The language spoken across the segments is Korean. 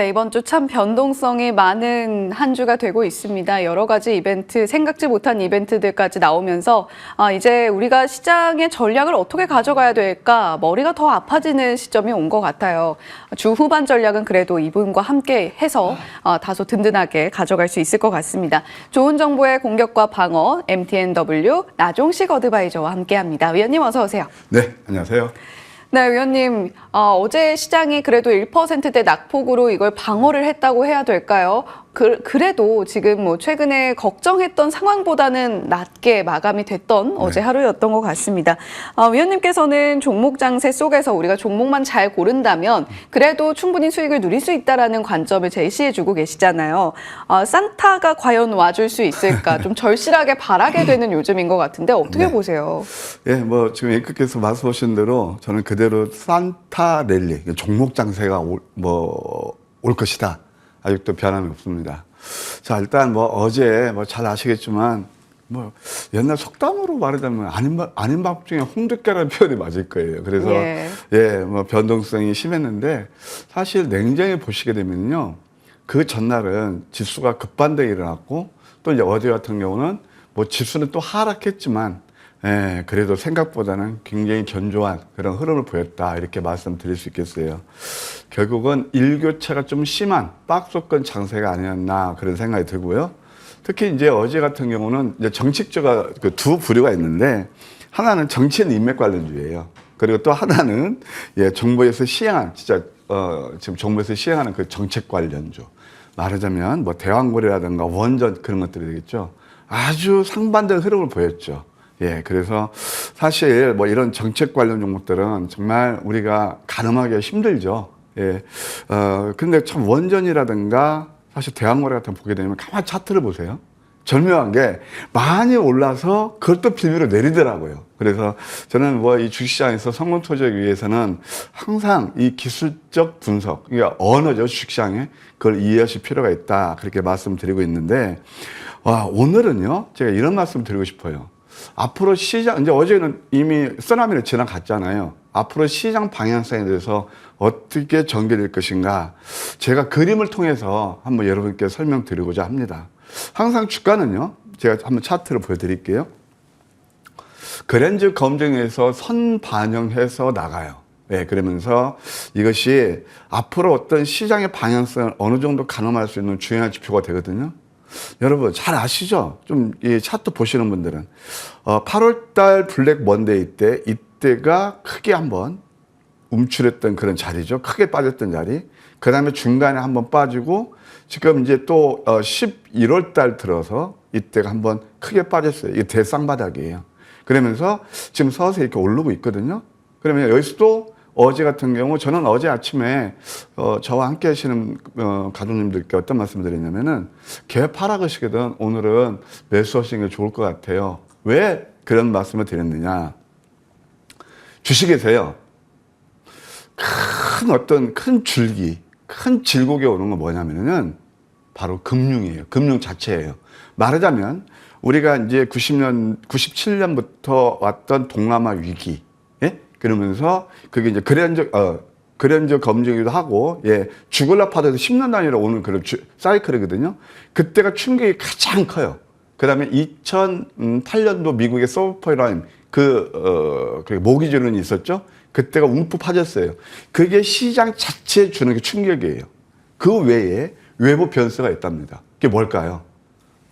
네, 이번 주 참 변동성이 많은 한 주가 되고 있습니다. 여러 가지 이벤트, 생각지 못한 이벤트들까지 나오면서 이제 우리가 시장의 전략을 어떻게 가져가야 될까 머리가 더 아파지는 시점이 온 것 같아요. 주 후반 전략은 그래도 이분과 함께 해서 다소 든든하게 가져갈 수 있을 것 같습니다. 좋은 정보의 공격과 방어, MTNW 나종식 어드바이저와 함께합니다. 위원님 어서 오세요. 네, 안녕하세요. 네, 위원님. 어제 시장이 그래도 1%대 낙폭으로 이걸 방어를 했다고 해야 될까요? 그래도 지금 뭐 최근에 걱정했던 상황보다는 낮게 마감이 됐던 어제 하루였던 것 같습니다. 위원님께서는 종목 장세 속에서 우리가 종목만 잘 고른다면 그래도 충분히 수익을 누릴 수 있다라는 관점을 제시해주고 계시잖아요. 산타가 과연 와줄 수 있을까? 좀 절실하게 바라게 되는 요즘인 것 같은데 어떻게 보세요? 예, 뭐 지금 앵커께서 말씀하신 대로 저는 그대로 산타 랠리, 종목 장세가 올 것이다. 아직도 변함이 없습니다. 자, 일단 뭐 어제 뭐 잘 아시겠지만 뭐 옛날 속담으로 말하자면 아닌 밥 중에 홍두깨라는 표현이 맞을 거예요. 그래서 뭐 변동성이 심했는데 사실 냉정히 보시게 되면요. 그 전날은 지수가 급반등이 일어났고 또 이제 어제 같은 경우는 뭐 지수는 또 하락했지만 그래도 생각보다는 굉장히 견조한 그런 흐름을 보였다. 이렇게 말씀드릴 수 있겠어요. 결국은 일교차가 좀 심한 박스권 장세가 아니었나 그런 생각이 들고요. 특히 이제 어제 같은 경우는 이제 정책주가 그 두 부류가 있는데 하나는 정치인 인맥 관련주예요. 그리고 또 하나는 정부에서 시행한 지금 정부에서 시행하는 그 정책 관련주. 말하자면 뭐 대왕거래라든가 원전 그런 것들이 되겠죠. 아주 상반된 흐름을 보였죠. 그래서 사실 뭐 이런 정책 관련 종목들은 정말 우리가 가늠하기가 힘들죠. 근데 참 원전이라든가 사실 대왕거래 같은 거 보게 되면 가만 차트를 보세요. 절묘한 게 많이 올라서 그걸 또 빌미로 내리더라고요. 그래서 저는 뭐 이 주식시장에서 성공 투자하기 위해서는 항상 이 기술적 분석, 그러니까 언어죠, 주식시장에 그걸 이해하실 필요가 있다. 그렇게 말씀드리고 있는데, 오늘은요, 제가 이런 말씀 드리고 싶어요. 앞으로 시장, 이제 어제는 이미 쓰나미를 지나갔잖아요. 앞으로 시장 방향성에 대해서 어떻게 전개될 것인가. 제가 그림을 통해서 한번 여러분께 설명드리고자 합니다. 항상 주가는요, 제가 한번 차트를 보여드릴게요. 그랜저 검증에서 선반영해서 나가요. 그러면서 이것이 앞으로 어떤 시장의 방향성을 어느 정도 가늠할 수 있는 중요한 지표가 되거든요. 여러분 잘 아시죠? 좀 이 차트 보시는 분들은 8월달 블랙 먼데이 때 이때가 크게 한번 움츠렸던 그런 자리죠. 크게 빠졌던 자리. 그 다음에 중간에 한번 빠지고 지금 이제 또 11월달 들어서 이때가 한번 크게 빠졌어요. 이게 대쌍바닥이에요. 그러면서 지금 서서히 이렇게 오르고 있거든요. 그러면 여기서도 어제 같은 경우 저는 어제 아침에 저와 함께 하시는 가족님들께 어떤 말씀을 드렸냐면은 개파락하시거든 오늘은 매수하시는 게 좋을 것 같아요. 왜 그런 말씀을 드렸느냐. 주식에서요. 큰 줄기, 큰 질곡이 오는 건 뭐냐면은 바로 금융이에요. 금융 자체예요. 말하자면 우리가 이제 97년부터 왔던 동남아 위기, 그러면서 그게 이제 그랜저 검증이기도 하고, 주글라 파도에서 10년 단위로 오는 그런 사이클이거든요. 그때가 충격이 가장 커요. 그 다음에 2008년도 미국의 서브프라임 그 모기 지론이 있었죠. 그때가 움푹 파졌어요. 그게 시장 자체에 주는 게 충격이에요. 그 외에 외부 변수가 있답니다. 그게 뭘까요?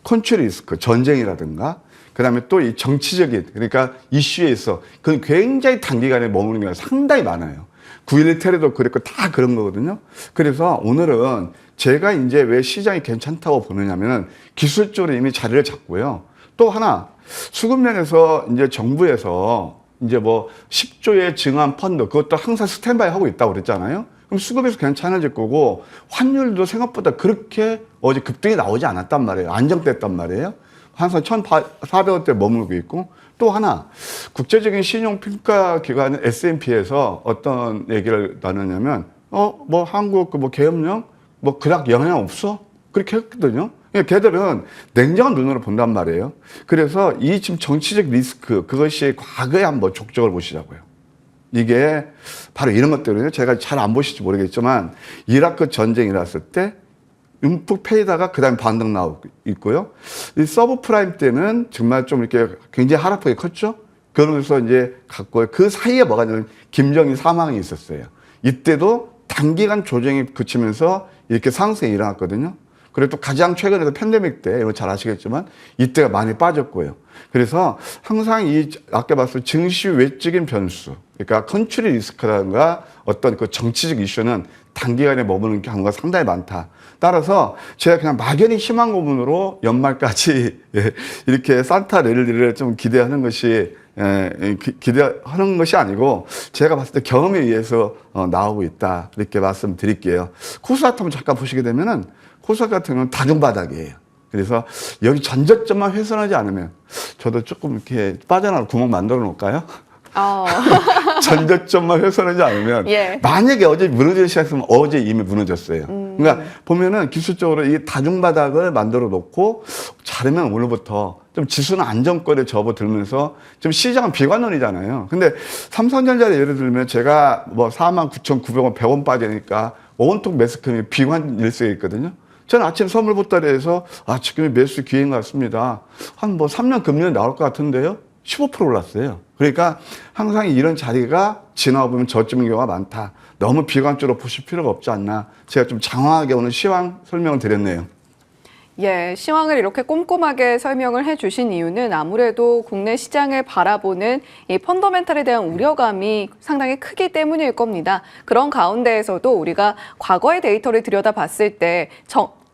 컨트리 리스크, 전쟁이라든가, 그 다음에 또 이 정치적인, 그러니까 이슈에 있어. 그건 굉장히 단기간에 머무는 경우가 상당히 많아요. 9.11 테러도 그랬고 다 그런 거거든요. 그래서 오늘은 제가 이제 왜 시장이 괜찮다고 보느냐면은 기술적으로 이미 자리를 잡고요. 또 하나, 수급면에서 이제 정부에서 이제 뭐 10조의 증한 펀드, 그것도 항상 스탠바이 하고 있다고 그랬잖아요. 그럼 수급에서 괜찮아질 거고, 환율도 생각보다 그렇게 어제 급등이 나오지 않았단 말이에요. 안정됐단 말이에요. 항상 1,400원대 머물고 있고, 또 하나, 국제적인 신용평가 기관 S&P에서 어떤 얘기를 나누냐면, 뭐 한국 뭐 계엄령, 뭐 그닥 영향 없어? 그렇게 했거든요. 걔들은 냉정한 눈으로 본단 말이에요. 그래서 이 지금 정치적 리스크, 그것이 과거에 한번 족적을 보시자고요. 이게 바로 이런 것들은요. 제가 잘 안 보실지 모르겠지만 이라크 전쟁이 일어났을 때 움푹 패이다가 그 다음에 반등 나오고 있고요. 이 서브프라임 때는 정말 좀 이렇게 굉장히 하락폭이 컸죠. 그러면서 이제 갔고요. 그 사이에 뭐가 있냐면 김정일 사망이 있었어요. 이때도 단기간 조정이 그치면서 이렇게 상승이 일어났거든요. 그리고 또 가장 최근에도 팬데믹 때, 이거 잘 아시겠지만, 이때가 많이 빠졌고요. 그래서 항상 이, 아까 봤을 증시 외적인 변수, 그러니까 컨트리 리스크라든가 어떤 그 정치적 이슈는 단기간에 머무는 경우가 상당히 많다. 따라서 제가 그냥 막연히 희망 고문으로 연말까지 이렇게 산타 랠리를 좀 기대하는 것이 기대하는 것이 아니고 제가 봤을 때 경험에 의해서 나오고 있다. 이렇게 말씀드릴게요. 코스닥 한번 잠깐 보시게 되면은 코스닥 같은 경우는 다중바닥이에요. 그래서 여기 전저점만 훼손하지 않으면 저도 조금 이렇게 빠져나갈 구멍 만들어 놓을까요? 전저점만 훼손하지 않으면 예. 만약에 어제 무너질 시작했으면 어제 이미 무너졌어요. 그러니까 보면은 기술적으로 이 다중바닥을 만들어 놓고 자르면 오늘부터 좀 지수는 안정권에 접어들면서 좀 시장은 비관론이잖아요. 근데 삼성전자를 예를 들면 제가 뭐 49,900원 100원 빠지니까 온통 매스컴이 비관 일세에 있거든요. 저는 아침 선물 보따리에서 지금이 매수 기회인 것 같습니다. 한 뭐 3년 금리는 나올 것 같은데요. 15% 올랐어요. 그러니까 항상 이런 자리가 지나가 보면 저점인 경우가 많다. 너무 비관적으로 보실 필요가 없지 않나. 제가 좀 장황하게 오늘 시황 설명을 드렸네요. 예, 시황을 이렇게 꼼꼼하게 설명을 해주신 이유는 아무래도 국내 시장을 바라보는 이 펀더멘탈에 대한 우려감이 상당히 크기 때문일 겁니다. 그런 가운데에서도 우리가 과거의 데이터를 들여다봤을 때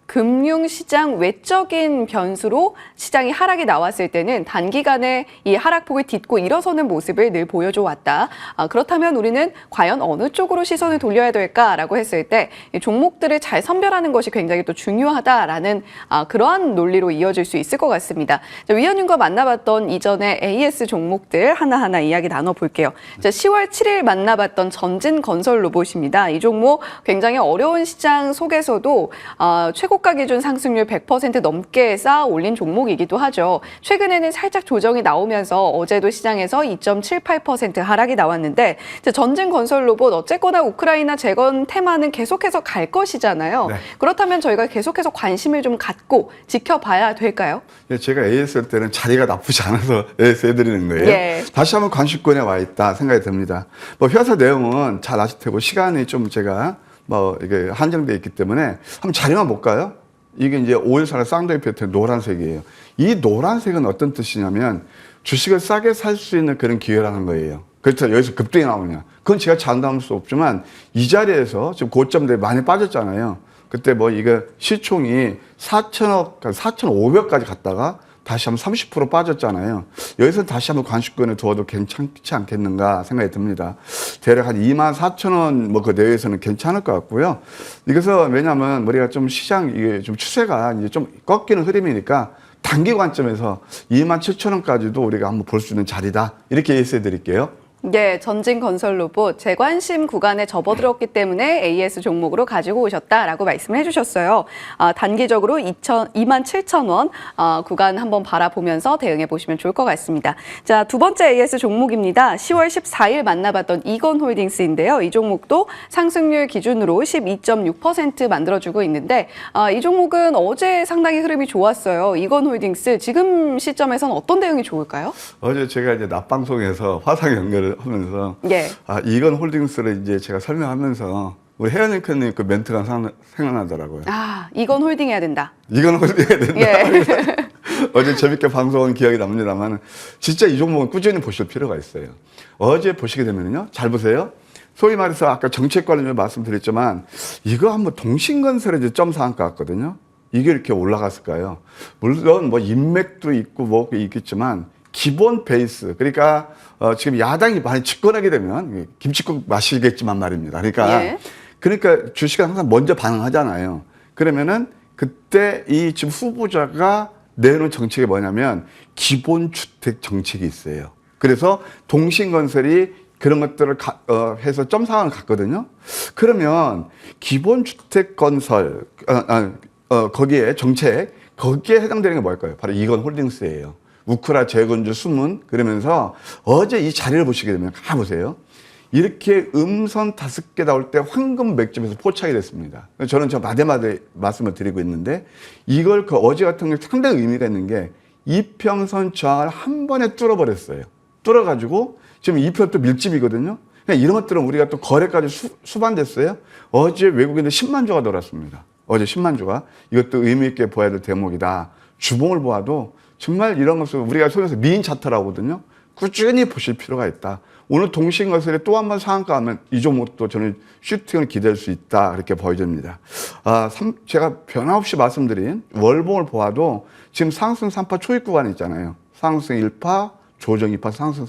금융시장 외적인 변수로 시장이 하락이 나왔을 때는 단기간에 이 하락폭을 딛고 일어서는 모습을 늘 보여줘 왔다. 그렇다면 우리는 과연 어느 쪽으로 시선을 돌려야 될까라고 했을 때 이 종목들을 잘 선별하는 것이 굉장히 또 중요하다라는 그러한 논리로 이어질 수 있을 것 같습니다. 위원님과 만나봤던 이전에 AS 종목들 하나하나 이야기 나눠볼게요. 10월 7일 만나봤던 전진건설 로봇입니다. 이 종목 굉장히 어려운 시장 속에서도 최고가 기준 상승률 100% 넘게 쌓아 올린 종목이기도 하죠. 최근에는 살짝 조정이 나오면서 어제도 시장에서 2.78% 하락이 나왔는데 전진건설 로봇 어쨌거나 우크라이나 재건 테마는 계속해서 갈 것이잖아요. 네. 그렇다면 저희가 계속해서 관심을 좀 갖고 지켜봐야 될까요? 제가 AS 할 때는 자리가 나쁘지 않아서 AS 해드리는 거예요. 예. 다시 한번 관심권에 와 있다 생각이 듭니다. 뭐 회사 내용은 잘 아실 테고 시간이 좀 제가 이게 한정되어 있기 때문에 한번 자료만 볼까요? 이게 이제 5일선의 쌍둥이 패턴 노란색이에요. 이 노란색은 어떤 뜻이냐면 주식을 싸게 살 수 있는 그런 기회라는 거예요. 그렇죠. 여기서 급등이 나오냐. 그건 제가 장담할 수 없지만 이 자리에서 지금 고점들이 많이 빠졌잖아요. 그때 이거 시총이 4천억, 4,500까지 갔다가 다시 한번 30% 빠졌잖아요. 여기서 다시 한번 관심권에 두어도 괜찮지 않겠는가 생각이 듭니다. 대략 한 24,000원 그 내외에서는 괜찮을 것 같고요. 이것은 왜냐하면 우리가 좀 시장 이게 좀 추세가 이제 좀 꺾이는 흐름이니까 단기 관점에서 27,000원까지도 우리가 한번 볼 수 있는 자리다. 이렇게 예시해 드릴게요. 네, 전진건설 로봇 재관심 구간에 접어들었기 때문에 AS 종목으로 가지고 오셨다라고 말씀을 해주셨어요. 단기적으로 27,000원 구간 한번 바라보면서 대응해 보시면 좋을 것 같습니다. 자, 두 번째 AS 종목입니다. 10월 14일 만나봤던 이건홀딩스인데요. 이 종목도 상승률 기준으로 12.6% 만들어주고 있는데 이 종목은 어제 상당히 흐름이 좋았어요. 이건홀딩스 지금 시점에서는 어떤 대응이 좋을까요? 어제 제가 이제 낮방송에서 화상 연결을 하면서 예. 이건 홀딩스를 이제 제가 설명하면서 우리 혜연님께는 그 멘트가 생각나더라고요. 이건 홀딩 해야 된다. 이건 홀딩 해야 된다. 예. 어제 재밌게 방송한 기억이 납니다만 진짜 이 종목은 꾸준히 보실 필요가 있어요. 어제 보시게 되면요. 잘 보세요. 소위 말해서 아까 정책 관련 말씀드렸지만 이거 한번 동신건설에 이제 점상한가 같거든요. 이게 이렇게 올라갔을까요? 물론 인맥도 있고 있겠지만 기본 베이스, 그러니까 지금 야당이 많이 집권하게 되면 김치국 마시겠지만 말입니다. 그러니까 주식은 항상 먼저 반응하잖아요. 그러면은 그때 이 지금 후보자가 내놓은 정책이 뭐냐면 기본주택 정책이 있어요. 그래서 동신건설이 그런 것들을 해서 점상을 갔거든요. 그러면 기본주택 건설 거기에 정책 거기에 해당되는 게 뭘까요? 바로 이건 홀딩스예요. 우크라 재건주 수문 그러면서 어제 이 자리를 보시게 되면 가보세요. 이렇게 음선 5개 나올 때 황금 맥점에서 포착이 됐습니다. 저는 마대마대 말씀을 드리고 있는데 이걸 그 어제 같은 경우에 상당히 의미가 있는 게 이평선 저항을 한 번에 뚫어버렸어요. 뚫어가지고 지금 이평 또 밀집이거든요. 그러니까 이런 것들은 우리가 또 거래까지 수반됐어요. 어제 외국인들 10만 주가 돌았습니다. 어제 10만 주가. 이것도 의미 있게 보아야 될 대목이다. 주봉을 보아도 정말 이런 것을 우리가 소위해서 미인 차트라고 하거든요. 꾸준히 보실 필요가 있다. 오늘 동신거슬에 또 한 번 상한가 하면 이 종목도 저는 슈팅을 기대할 수 있다. 그렇게 보여집니다. 제가 변함없이 말씀드린 월봉을 보아도 지금 상승 3파 초입 구간 있잖아요. 상승 1파, 조정 2파, 상승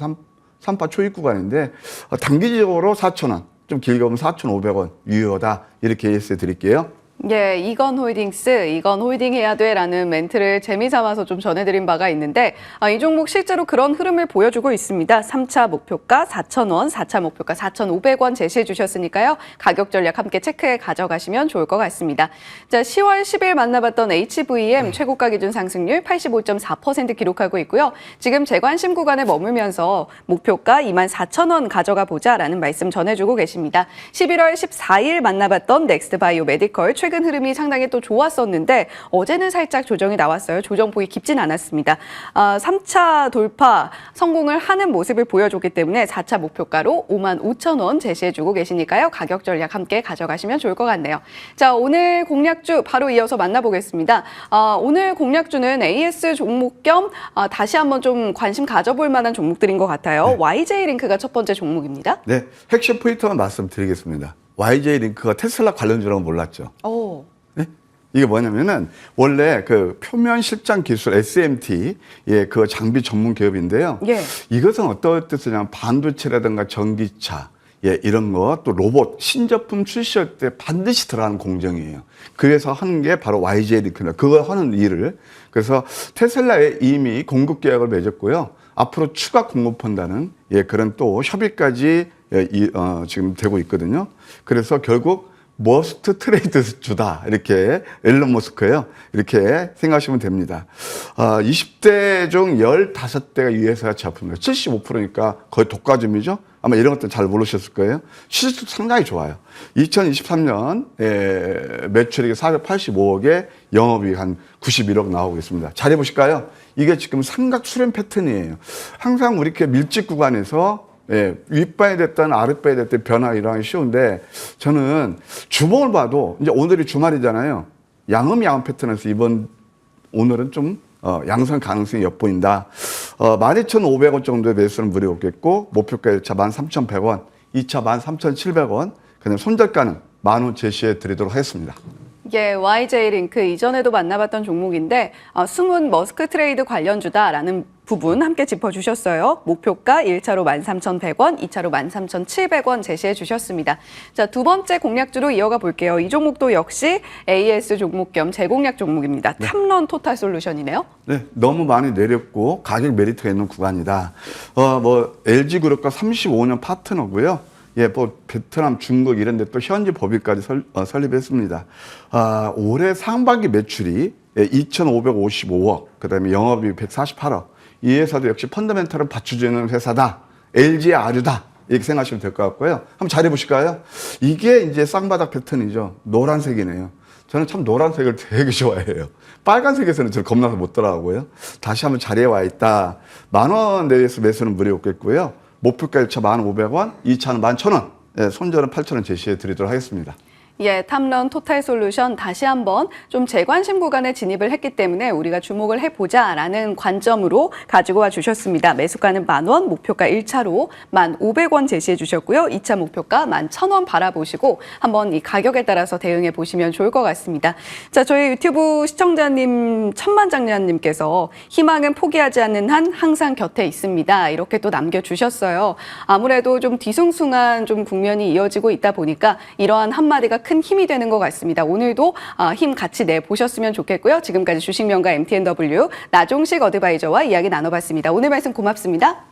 3파 초입 구간인데 단기적으로 4,000원, 좀 길게 보면 4,500원 유효하다. 이렇게 예스 드릴게요. 예, 이건 홀딩스, 이건 홀딩 해야 돼라는 멘트를 재미삼아서 좀 전해드린 바가 있는데 이 종목 실제로 그런 흐름을 보여주고 있습니다. 3차 목표가 4,000원, 4차 목표가 4,500원 제시해 주셨으니까요. 가격 전략 함께 체크해 가져가시면 좋을 것 같습니다. 자, 10월 10일 만나봤던 HVM 최고가 기준 상승률 85.4% 기록하고 있고요. 지금 재관심 구간에 머물면서 목표가 24,000원 가져가 보자라는 말씀 전해주고 계십니다. 11월 14일 만나봤던 넥스트바이오 메디컬 최근 흐름이 상당히 또 좋았었는데 어제는 살짝 조정이 나왔어요. 조정폭이 깊진 않았습니다. 3차 돌파 성공을 하는 모습을 보여줬기 때문에 4차 목표가로 55,000원 제시해주고 계시니까요. 가격 전략 함께 가져가시면 좋을 것 같네요. 자, 오늘 공략주 바로 이어서 만나보겠습니다. 오늘 공략주는 AS 종목 겸 다시 한번 좀 관심 가져볼 만한 종목들인 것 같아요. 네. YJ링크가 첫 번째 종목입니다. 네, 핵심 포인트만 말씀드리겠습니다. YJ링크가 테슬라 관련주라고 몰랐죠. 오. 네? 이게 뭐냐면은 원래 그 표면 실장 기술 SMT 그 장비 전문 기업인데요. 예. 이것은 어떤 뜻이냐면 반도체라든가 전기차 이런 거 또 로봇 신제품 출시할 때 반드시 들어가는 공정이에요. 그래서 하는 게 바로 YJ링크입니다. 그거 하는 일을. 그래서 테슬라에 이미 공급 계약을 맺었고요. 앞으로 추가 공급한다는 그런 또 협의까지 지금 되고 있거든요. 그래서 결국 머스트 트레이드 주다. 이렇게 일론 머스크예요. 이렇게 생각하시면 됩니다. 20대 중 15대가 이 회사가 제압합니다. 75%니까 거의 독과점이죠. 아마 이런 것들 잘 모르셨을 거예요. 실수 상당히 좋아요. 2023년 매출액이 485억에 영업이익 한 91억 나오고 있습니다. 잘 해보실까요? 이게 지금 삼각 수렴 패턴이에요. 항상 우리 이렇게 밀집 구간에서 윗바에 됐든 아랫바에 됐든 변화 일어나기 쉬운데 저는 주봉을 봐도 이제 오늘이 주말이잖아요. 양음 패턴에서 오늘은 좀 양성 가능성이 엿보인다. 12,500원 정도의 매수는 무리 없겠고 목표가 1차 13,100원, 2차 13,700원, 그다음에 손절가는 10,000원 제시해 드리도록 하겠습니다. 예, YJ링크 이전에도 만나봤던 종목인데 숨은 머스크 트레이드 관련주다라는 부분 함께 짚어주셨어요. 목표가 1차로 13,100원, 2차로 13,700원 제시해 주셨습니다. 자, 두 번째 공략주로 이어가 볼게요. 이 종목도 역시 AS 종목 겸 재공략 종목입니다. 네. 탐런 토탈 솔루션이네요. 네, 너무 많이 내렸고 가격 메리트가 있는 구간이다. LG그룹과 35년 파트너고요. 베트남, 중국 이런 데 또 현지 법인까지 설립했습니다. 올해 상반기 매출이 2,555억, 그 다음에 영업이익 148억. 이 회사도 역시 펀더멘털을 받쳐주는 회사다. LG의 아류다. 이렇게 생각하시면 될 것 같고요. 한번 잘 해보실까요? 이게 이제 쌍바닥 패턴이죠. 노란색이네요. 저는 참 노란색을 되게 좋아해요. 빨간색에서는 저는 겁나서 못 따라가고요. 다시 한번 자리에 와 있다. 10,000원 내에서 매수는 무리 없겠고요. 목표가 1차 1,500원, 2차는 11,000원, 손절은 8,000원 제시해 드리도록 하겠습니다. 예, 탐런 토탈 솔루션 다시 한번 좀 재관심 구간에 진입을 했기 때문에 우리가 주목을 해보자라는 관점으로 가지고 와 주셨습니다. 매수가는 10,000원, 목표가 1차로 1,500원 제시해 주셨고요. 2차 목표가 11,000원 바라보시고 한번 이 가격에 따라서 대응해 보시면 좋을 것 같습니다. 자, 저희 유튜브 시청자님 천만장자님께서 희망은 포기하지 않는 한 항상 곁에 있습니다. 이렇게 또 남겨주셨어요. 아무래도 좀 뒤숭숭한 좀 국면이 이어지고 있다 보니까 이러한 한마디가 큰 힘이 되는 것 같습니다. 오늘도 힘 같이 내보셨으면 좋겠고요. 지금까지 주식명가 MTNW 나종식 어드바이저와 이야기 나눠봤습니다. 오늘 말씀 고맙습니다.